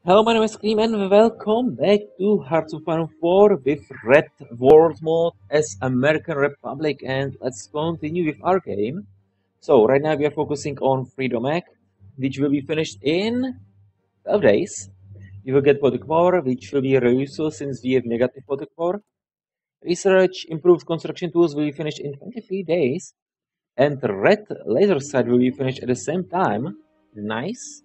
Hello, my name is Cream and welcome back to Hearts of Iron 4 with Red World Mode as American Republic, and let's continue with our game. So right now we are focusing on Freedom Act, which will be finished in 12 days. We will get Political Power, which will be useful since we have negative Political Power. Research improved construction tools will be finished in 23 days, and Red Laser Sight will be finished at the same time. Nice.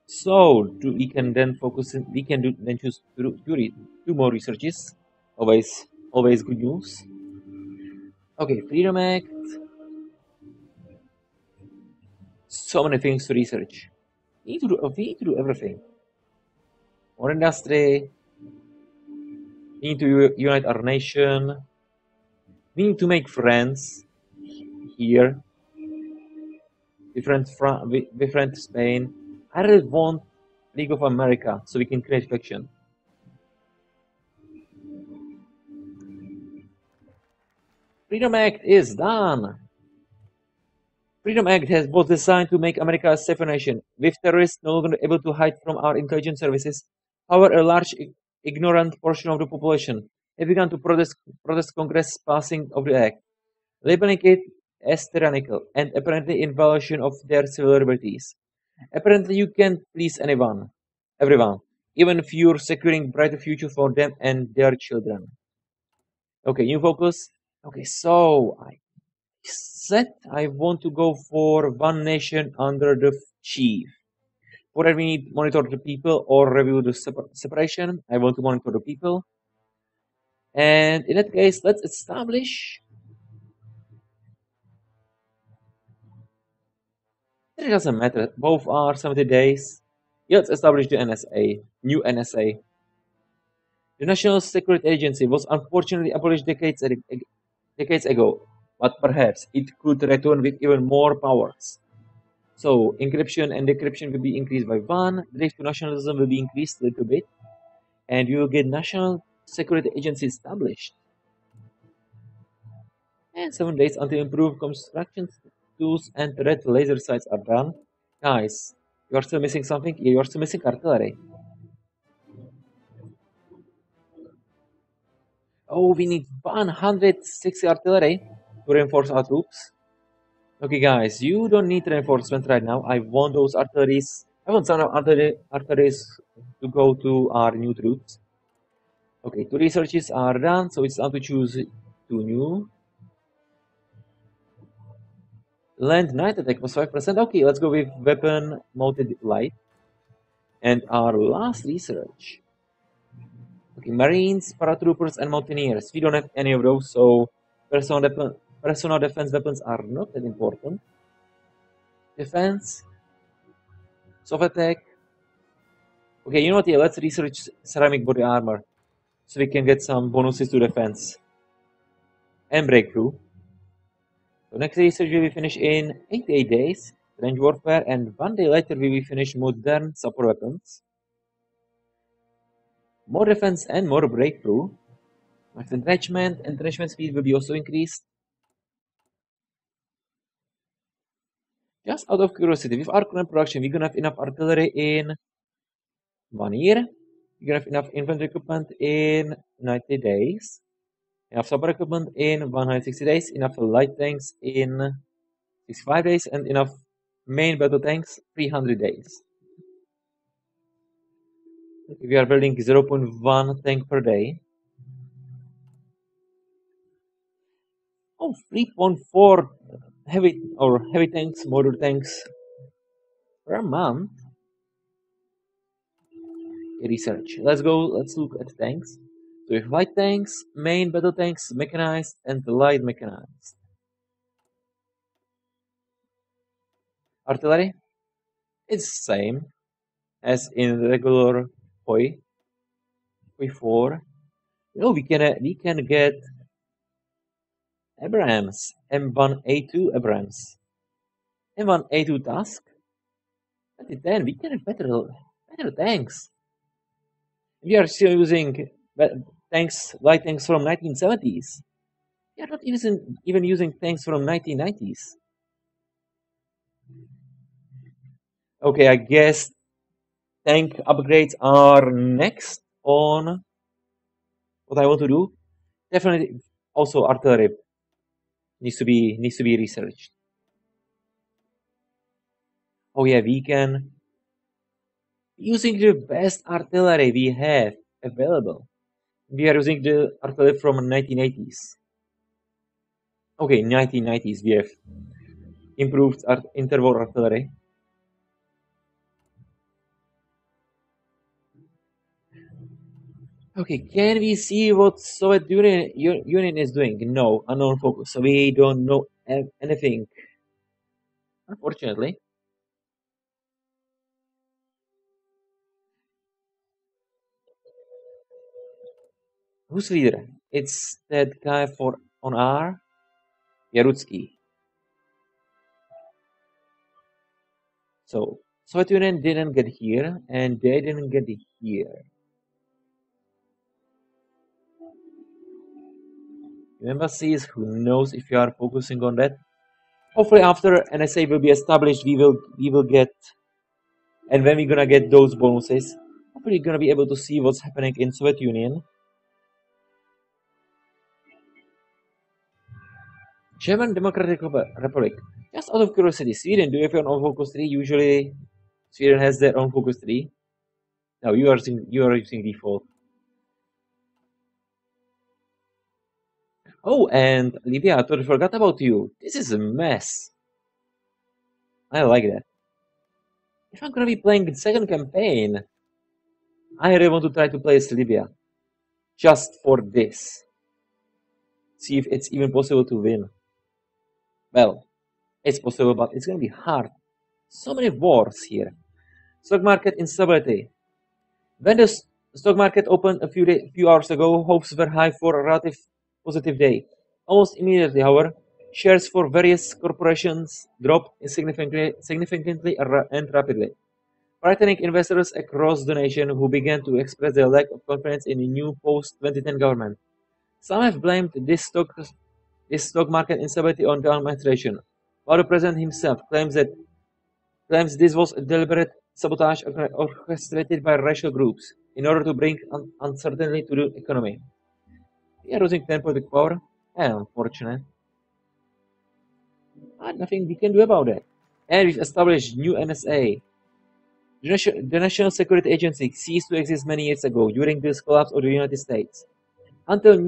So we can then focus. We can then choose two more researches. Always good news. Okay, Freedom Act. So many things to research. We need to do everything. More industry. We need to unite our nation. We need to make friends here. Different Spain. I really want League of America so we can create fiction. Freedom Act is done. Freedom Act was designed to make America a safer nation, with terrorists no longer able to hide from our intelligence services. However, a large ignorant portion of the population have begun to protest Congress passing of the act, labeling it as tyrannical and apparently in violation of their civil liberties. Apparently, you can't please everyone, even if you're securing brighter future for them and their children. Okay, new focus. Okay, so I said I want to go for one nation under the chief. Whether we need monitor the people or review the separation, I want to monitor the people. And in that case, let's establish. It doesn't matter. Both are 70 days. Yeah, let's establish the NSA. New NSA. The National Security Agency was unfortunately abolished decades ago, but perhaps it could return with even more powers. So encryption and decryption will be increased by one. Drift to nationalism will be increased a little bit, and you will get national security agency established. And 7 days until improved construction tools and red laser sights are done. Guys, you are still missing something. Yeah, you are still missing artillery. Oh, we need 160 artillery to reinforce our troops. Okay, guys, you don't need reinforcement right now. I want those artilleries. I want some artilleries to go to our new troops. Okay, two researches are done, so it's time to choose two new. Land night attack was 5%. Okay, let's go with weapon mounted light. And our last research. Okay, Marines, paratroopers, and mountaineers. We don't have any of those, so personal defense weapons are not that important. Defense, soft attack. Okay, you know what? Yeah, let's research ceramic body armor so we can get some bonuses to defense and breakthrough. So next research will be finished in 88 days, range warfare, and 1 day later we will finish modern support weapons. More defense and more breakthrough. Max entrenchment speed will be also increased. Just out of curiosity, with our current production, we're gonna have enough artillery in 1 year. We're gonna have enough infantry equipment in 90 days. Enough support equipment in 160 days. Enough light tanks in 65 days. And enough main battle tanks 300 days. We are building 0.1 tank per day. Oh, 3.4 heavy tanks, motor tanks per month. Research. Let's go. Let's look at tanks. So we have light tanks, main battle tanks, mechanized, and light mechanized. Artillery. It's same as in the regular Hoi 4. You know, we can get Abrams, M1A2 Abrams, M1A2 Tusk. And then we can have better tanks. We are still using light tanks from 1970s. We are not even using tanks from 1990s. Okay, I guess Tank upgrades are next on what I want to do. Definitely also artillery needs to be researched. Oh yeah, we can using the best artillery we have available. We are using the artillery from 1980s. Okay, 1990s we have improved our interwar artillery. Okay, can we see what Soviet Union is doing? No, unknown focus. So we don't know anything, unfortunately. Who's leader? It's that guy for on R, Yarutsky. So Soviet Union didn't get here, and they didn't get here. Remember, sees who knows if you are focusing on that. Hopefully, after NSA will be established, we will get, and when we're gonna get those bonuses, hopefully, we're gonna be able to see what's happening in Soviet Union. German Democratic Republic. Just out of curiosity, Sweden, do you have your own focus tree? Usually, Sweden has their own focus tree. No, you are using default. Oh, and Libya, I totally forgot about you. This is a mess. I like that. If I'm gonna be playing the second campaign, I really want to try to play as Libya. Just for this. See if it's even possible to win. Well, it's possible, but it's gonna be hard. So many wars here. Stock market instability. When the stock market opened a few hours ago, hopes were high for a relative positive day. Almost immediately, however, shares for various corporations dropped significantly and rapidly, frightening investors across the nation who began to express their lack of confidence in the new post-2010 government. Some have blamed this stock market instability on the administration, while the president himself claims this was a deliberate sabotage orchestrated by racial groups in order to bring uncertainty to the economy. We are losing 10 political power, and unfortunate, but nothing we can do about it. And we've established new NSA. The National Security Agency ceased to exist many years ago during the collapse of the United States. Until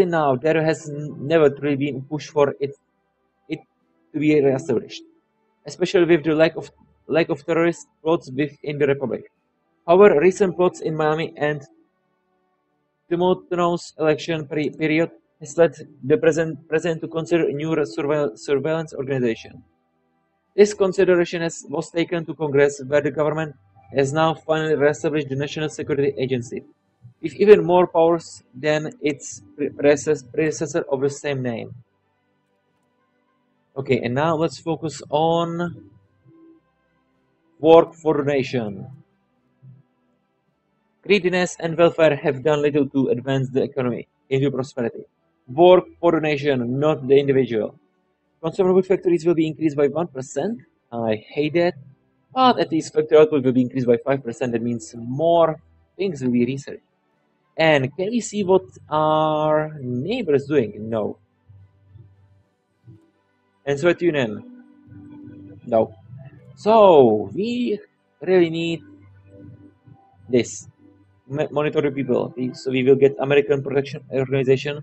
now, there has never really been a push for it to be reestablished, especially with the lack of terrorist plots within the republic. However, recent plots in Miami and tumultuous election period has led the president to consider a new surveillance organization. This consideration was taken to Congress, where the government has now finally reestablished the National Security Agency, with even more powers than its predecessor of the same name. Okay, and now let's focus on work for the nation. Greediness and welfare have done little to advance the economy into prosperity. Work for the nation, not the individual. Consumer goods factories will be increased by 1%. I hate that. But at least factory output will be increased by 5%. That means more things will be researched. And can we see what our neighbor is doing? No. And Soviet Union? No. So we really need this. Monitor people. So we will get American Protection Organization.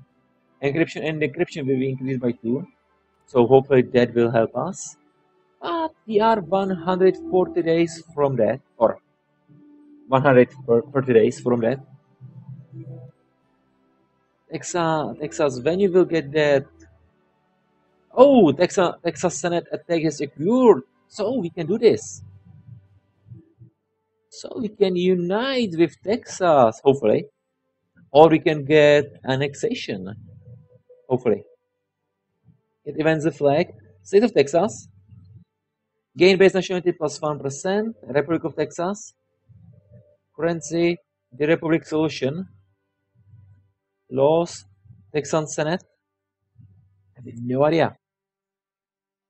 Encryption and decryption will be increased by 2. So hopefully that will help us. But we are 140 days from that, or 130 days from that. Texas, when you will get that? Oh, Texas Senate attack is secured. So we can do this. So we can unite with Texas, hopefully. Or we can get annexation, hopefully. It events the flag. State of Texas. Gain base nationality plus 1%. Republic of Texas. Currency. The Republic solution. Laws. Texan Senate. I have no idea.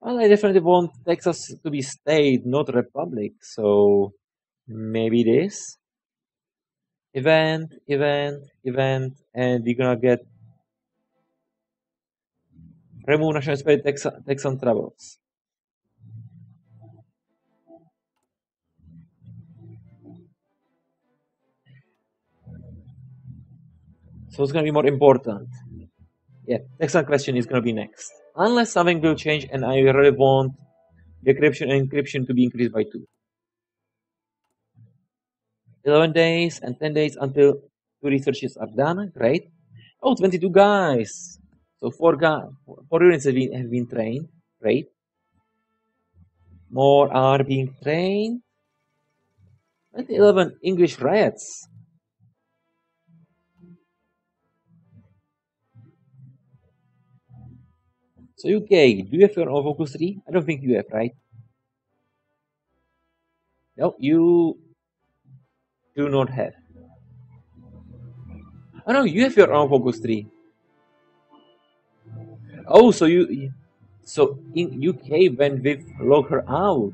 Well, I definitely want Texas to be state, not republic. So Maybe this. Event, event, event, and we're gonna get remove national spade tax on travels. So it's gonna be more important. Yeah, tax on question is gonna be next. Unless something will change and I really want decryption and encryption to be increased by 2. 11 days and 10 days until 2 researches are done. Great. Oh, 22 guys. So 4 units have been trained. Great. More are being trained. And 11 English riots. So UK, do you have your own focus 3? I don't think you have, right? No, you do not have. Oh no, you have your own focus 3. Oh, so in UK when we log her out.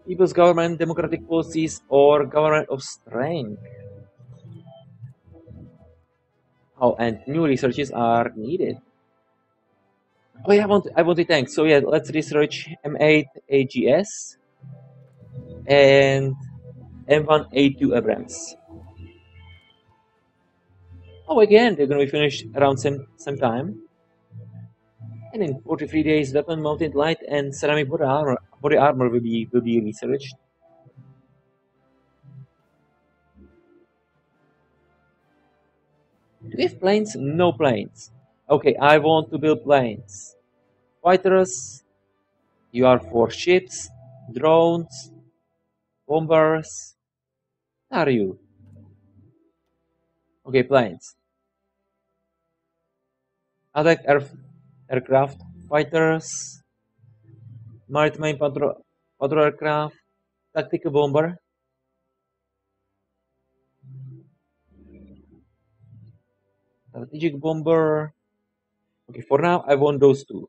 People's government, democratic policies, or government of strength. Oh, and new researches are needed. Oh yeah, I want to thank. So yeah, let's research M8 AGS and M1A2 Abrams. Oh, again, they're gonna be finished around same time. And in 43 days, weapon mounted light and ceramic body armor will be researched. Do we have planes? No planes. Okay, I want to build planes. Fighters, you are for ships, drones, bombers. What are you? Okay, planes. Attack aircraft, fighters, maritime patrol aircraft, tactical bomber. Strategic bomber. Okay, for now, I want those two.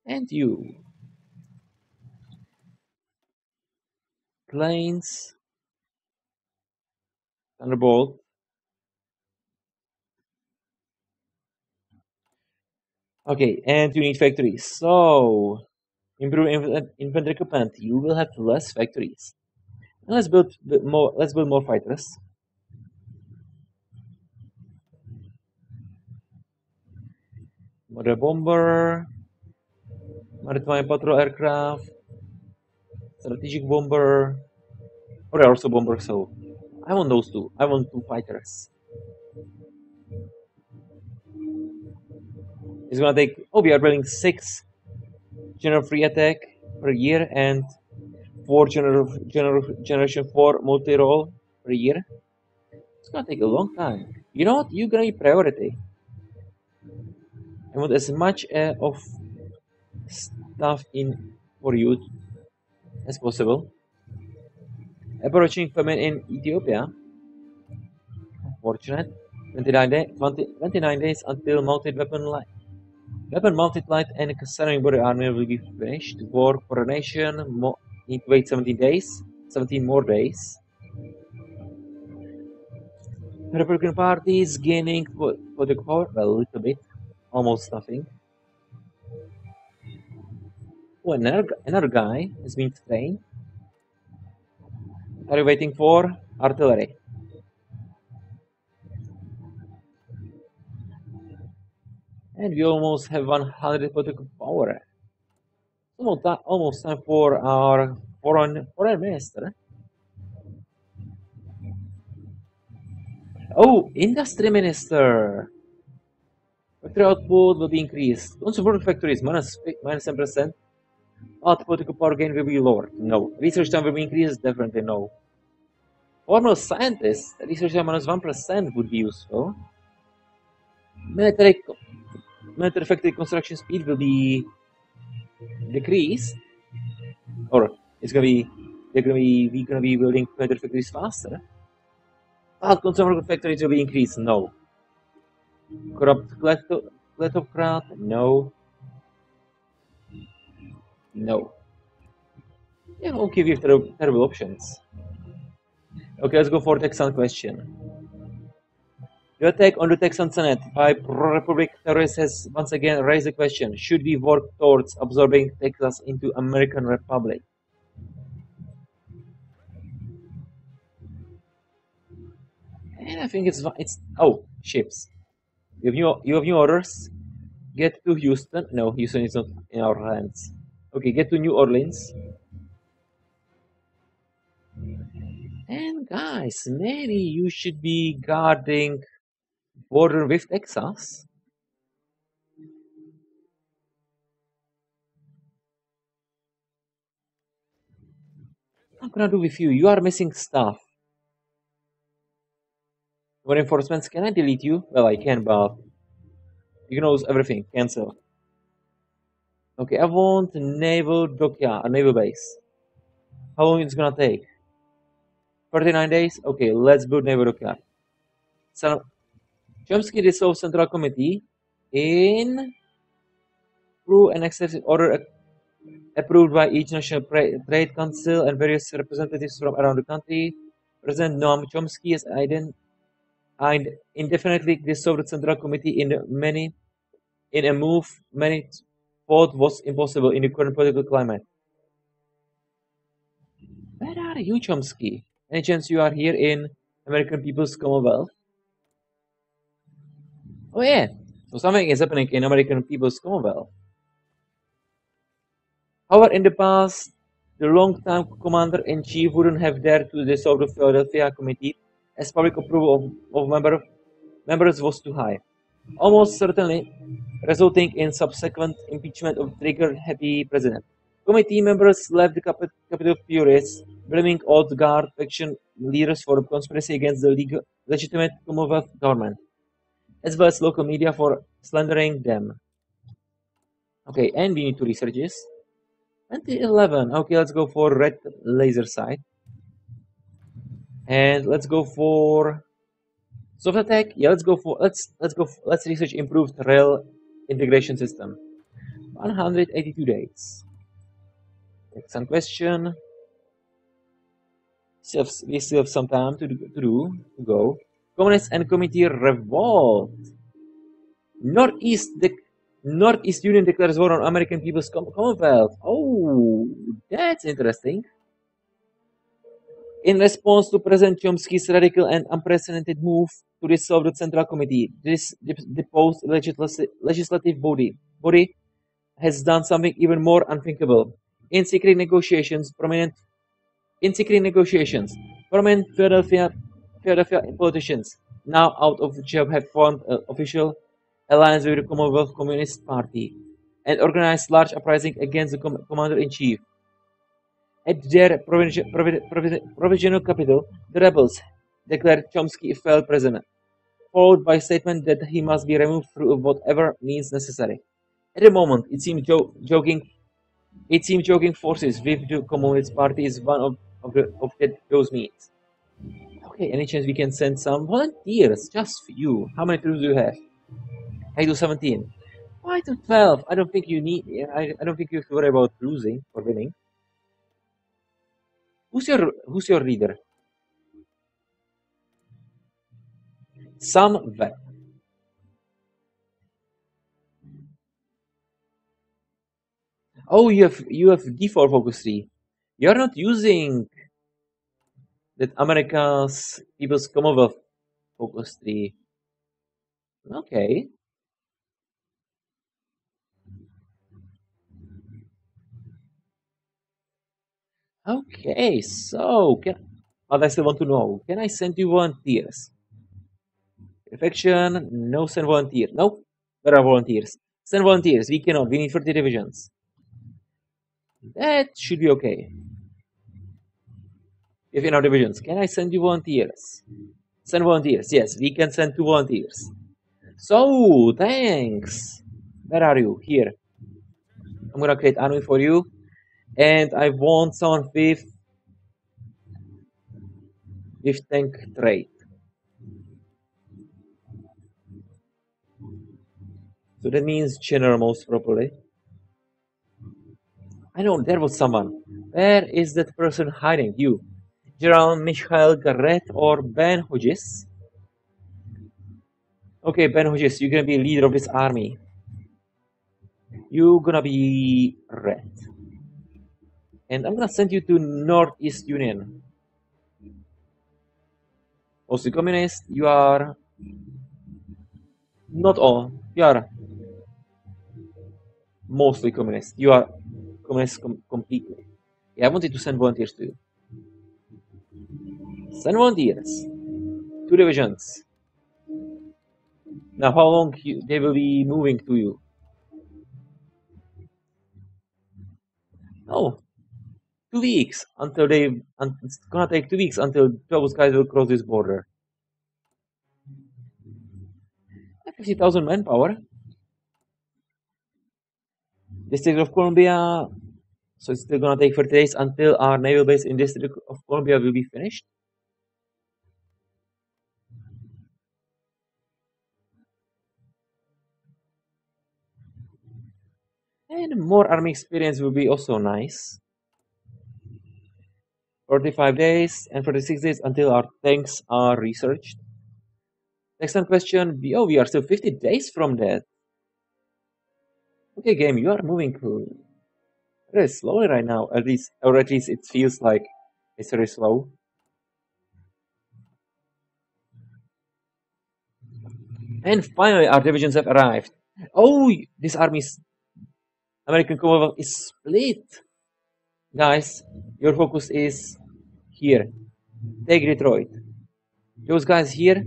And you. Planes, Thunderbolt. Okay, and you need factories. So, improve infantry equipment. You will have less factories. And let's build more. Let's build more fighters. Modern bomber, maritime patrol aircraft, strategic bomber. Or also bomber. So, I want those two. I want 2 fighters. It's gonna take. Oh, we are building 6 general free attack per year and 4 generation 4 multi roll per year. It's gonna take a long time. You know what? You're gonna be priority. I want as much of stuff in for you as possible. Approaching famine in Ethiopia. Unfortunate. 29 days until mounted weapon light. Weapon mounted light and ceramic body armor will be finished. War coronation. Need to wait 17 days. 17 more days. The Republican Party is gaining political power. Well, a little bit. Almost nothing. Oh, another guy has been trained. Are you waiting for artillery? And we almost have 100 political power. Almost time for our foreign minister. Oh, industry minister. Factory output will be increased. Don't support factories minus 10%. But political power gain will be lower. No. Research time will be increased. Definitely no. Former scientists, research time minus 1% would be useful. Military factory construction speed will be decreased, or it's gonna be we're gonna be building better factories faster. But consumer factories will be increased. No. Corrupt kleptocrat. No. No. Yeah, okay, we have terrible options. Okay, let's go for Texan question. The attack on the Texan Senate by pro-Republic terrorists has once again raised the question: should we work towards absorbing Texas into American Republic? And I think it's oh ships. You have new orders. Get to Houston. No, Houston is not in our hands. Okay, get to New Orleans. And guys, maybe you should be guarding border with Texas. What I'm gonna do with you? You are missing stuff. Reinforcements, can I delete you? Well, I can, but you can lose everything. Cancel. Okay, I want a naval dockyard, a naval base. How long it's gonna take? 39 days? Okay, let's build naval dockyard. So, Chomsky dissolved Central Committee in through an executive order approved by each National Trade Council and various representatives from around the country. President Noam Chomsky has indefinitely dissolved the Central Committee in a move many thought was impossible in the current political climate. Where are you, Chomsky? Any chance you are here in American People's Commonwealth? Oh yeah, so something is happening in American People's Commonwealth. However, in the past, the long-time commander-in-chief wouldn't have dared to dissolve the Philadelphia Committee, as public approval of members was too high, almost certainly resulting in subsequent impeachment of trigger-happy president. Committee members left the Capitol furious, blaming old guard faction leaders for conspiracy against the legitimate Commonwealth government, as well as local media for slandering them. Okay, and we need to research this. 2011. Okay, let's go for red laser sight. And let's go for soft attack. Yeah, let's research improved rail integration system. 182 days. Next question. We still have some time to go. Communists and committee revolt. Northeast Union declares war on American People's Commonwealth. Oh, that's interesting. In response to President Chomsky's radical and unprecedented move to dissolve the Central Committee, this deposed legislative body has done something even more unthinkable. In secret negotiations, prominent Philadelphia politicians, now out of job, have formed an official alliance with the Commonwealth Communist Party and organized large uprising against the commander-in-chief. At their provisional capital, the rebels declared Chomsky a failed president, followed by a statement that he must be removed through whatever means necessary. At the moment, it seems jogging forces with the Communist Party is one of those means. Okay, any chance we can send some volunteers just for you? How many troops do you have? I do 17. Why to 12? I don't think you need. I don't think you have to worry about losing or winning. Who's your leader? Some vet. Oh, you have D4 focus 3. You're not using that America's People's Commonwealth focus 3. Okay. Okay, so but I still want to know, can I send you volunteers? Infection, no send volunteer. Nope. Where are volunteers? Send volunteers. We cannot. We need 30 divisions. That should be okay. If in our divisions, can I send you volunteers? Send volunteers. Yes, we can send 2 volunteers. So, thanks. Where are you? Here. I'm gonna create army for you. And I want someone with with tank trade. So that means general most probably. I know there was someone. Where is that person hiding? You. General Michael Garrett or Ben Hodges? Okay, Ben Hodges, you're gonna be leader of this army. You're gonna be red. And I'm gonna send you to Northeast Union. Also communist, you are not all. You are mostly communist. You are communist completely. Yeah, I wanted to send volunteers to you. Send volunteers. 2 divisions. Now, how long they will be moving to you? Oh, 2 weeks until it's gonna take 2 weeks until those guys will cross this border. 50,000 manpower. District of Columbia. So it's still gonna take 30 days until our naval base in District of Columbia will be finished. And more army experience will be also nice. 45 days and 46 days until our tanks are researched. Next one question. Oh, we are still 50 days from that. Okay, game, you are moving very slowly right now. Or at least it feels like it's very slow. And finally, our divisions have arrived. Oh, this army's American Commonwealth is split. Guys, your focus is here. Take Detroit. Those guys here.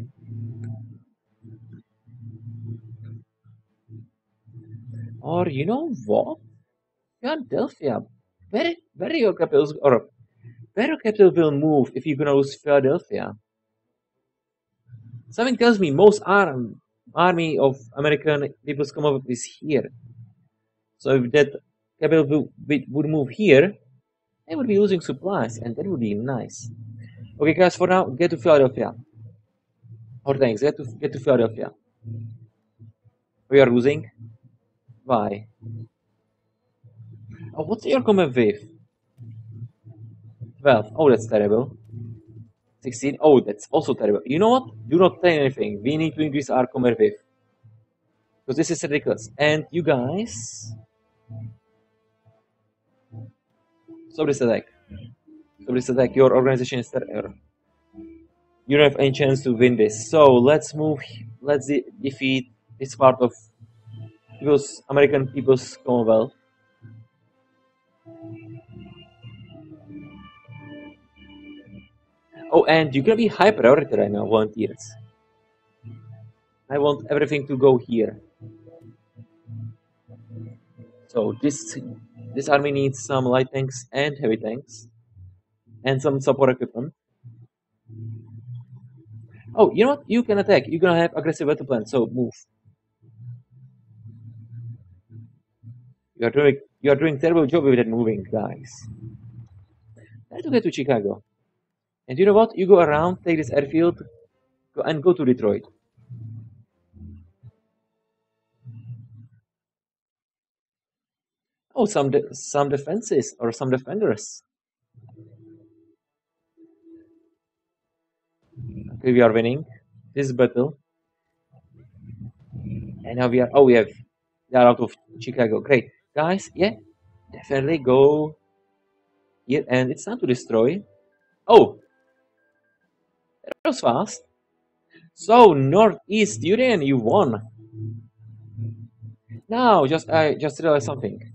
Or you know what? Philadelphia. Where your capitals or where your capital will move if you're gonna lose Philadelphia? Something tells me most army of American People's Commonwealth is here. So if that capital would move here, they would be losing supplies, and that would be nice. Okay, guys, for now, get to Philadelphia. Or thanks, get to Philadelphia. We are losing. Why? Oh, what's your common wave? 12. Oh, that's terrible. 16. Oh, that's also terrible. You know what? Do not say anything. We need to increase our common wave. Because this is ridiculous. And you guys. Stop this attack. Stop this attack. Your organization is terrible. You don't have any chance to win this. So let's move. Let's defeat this part of American People's Commonwealth. Oh, and you're gonna be high priority right now, volunteers. I want everything to go here. So this army needs some light tanks and heavy tanks, and some support equipment. Oh, you know what? You can attack. You're gonna have aggressive battle plan. So move. You are doing terrible job with that moving, guys. Try to get to Chicago. And you know what? You go around, take this airfield, and go to Detroit. Oh, some defenses or some defenders. Okay, we are winning this battle, and now we are. Oh, we are out of Chicago. Great, guys. Yeah, definitely go here, and it's time to destroy. Oh, that was fast. So Northeast Union, you won. Now, I just realized something.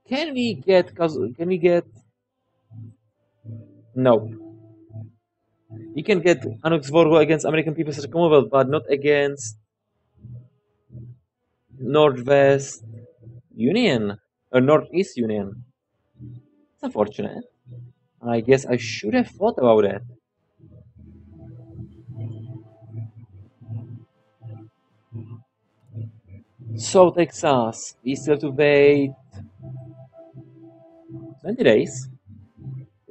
Can we get? Can we get? No. We can get Anux-Vorgo against American People's Commonwealth, but not against Northwest Union or Northeast Union. It's unfortunate. I guess I should have thought about that. So Texas, we still have to wait 20 days.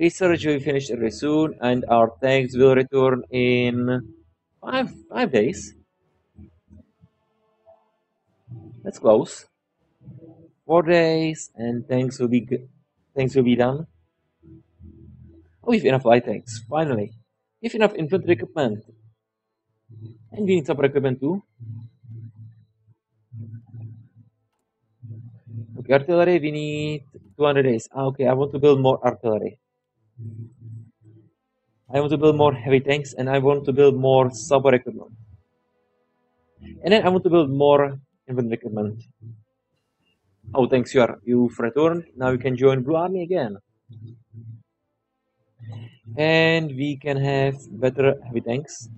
Research will be finished very soon, and our tanks will return in five days. That's close. 4 days, and tanks will be done. Oh, we have enough light tanks. Finally, we have enough infantry equipment, and we need support equipment too. Okay, artillery. We need 200 days. Okay, I want to build more artillery. I want to build more heavy tanks, and I want to build more support equipment. And then I want to build more infantry equipment. Oh, thanks, you've returned. Now you can join Blue Army again. And we can have better heavy tanks,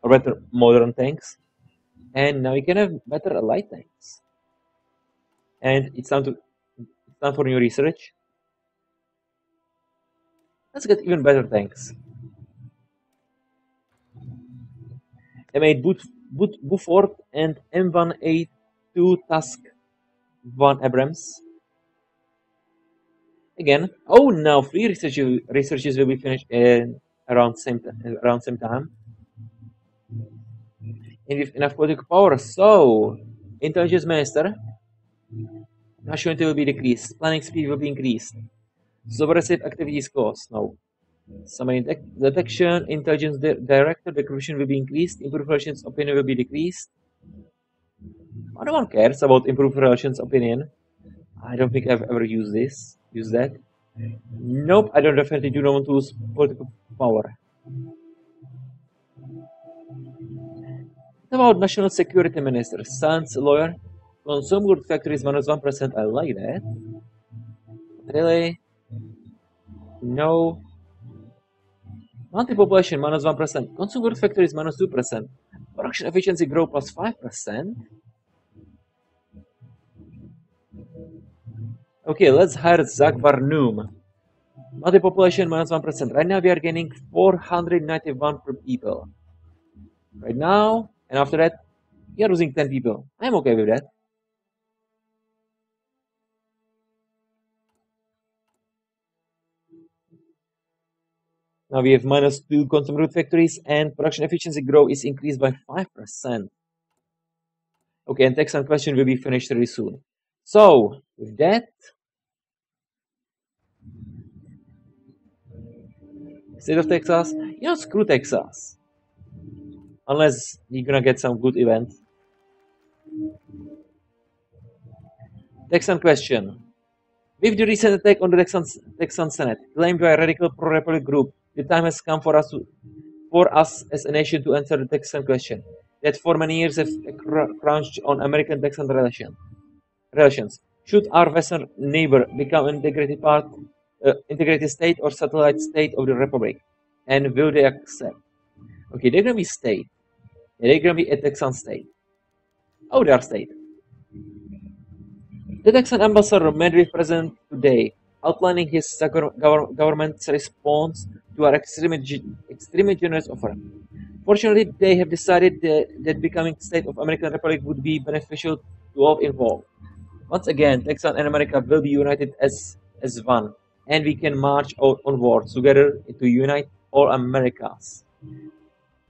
or better modern tanks. And now we can have better light tanks. And it's time for new research. Let's get even better tanks. I made Buford and M1A2 Tusk 1 Abrams. Again, oh, now 3 researches will be finished around same time. And with enough political power, so intelligence minister, nationality will be decreased, planning speed will be increased, subversive activities cost, no. Submarine detection, intelligence director, decryption will be increased, improved relations opinion will be decreased. No one cares about improved relations opinion. I don't think I've ever used that. Nope, I definitely do not want to lose political power. What about national security minister? Sans lawyer. Consumer good factories -1%. I like that. Really? No. Multi-population -1%. Consumer good factories -2%. Production efficiency grow +5%. Okay, let's hire Zach Barnum. Multi-population -1%. Right now we are gaining 491 per people. Right now, and after that, we are losing 10 people. I'm okay with that. Now we have -2 consumer good factories, and production efficiency growth is increased by 5%. Okay, and text and question will be finished very soon. So, with that, state of Texas, screw Texas. Unless you're gonna get some good event. Texan question. With the recent attack on the Texan Senate, claimed by a radical pro-republic group, the time has come for us as a nation to answer the Texan question that for many years have crunched on American Texan relations. Should our western neighbor become an integrated state or satellite state of the republic? And will they accept? Okay, they're gonna be state. They're gonna be a Texan state. Oh, they are state. The Texan ambassador met with President today, outlining his government's response to our extremely generous offer. Fortunately, they have decided that becoming state of American Republic would be beneficial to all involved. Once again, Texas and America will be united as one, and we can march onward together to unite all Americas.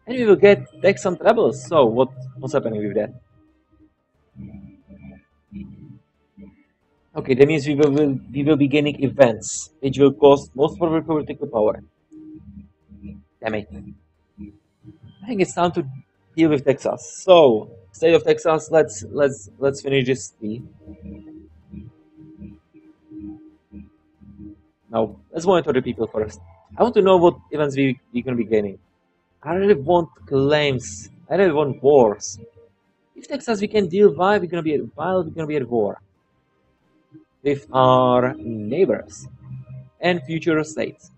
And we will get Texan troubles. So what's happening with that? Okay, that means we will be gaining events which will cost most of our political power. Damn it. I think it's time to deal with Texas. So, state of Texas, let's finish this tea. Now, let's monitor the people first. I want to know what events we're gonna be gaining. I really want claims. I really want wars. If Texas we can deal while we're gonna be at war with our neighbors and future states.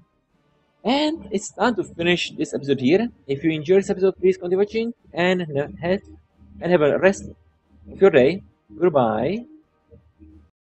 And it's time to finish this episode here. If you enjoyed this episode, please continue watching and have a rest of your day. Goodbye.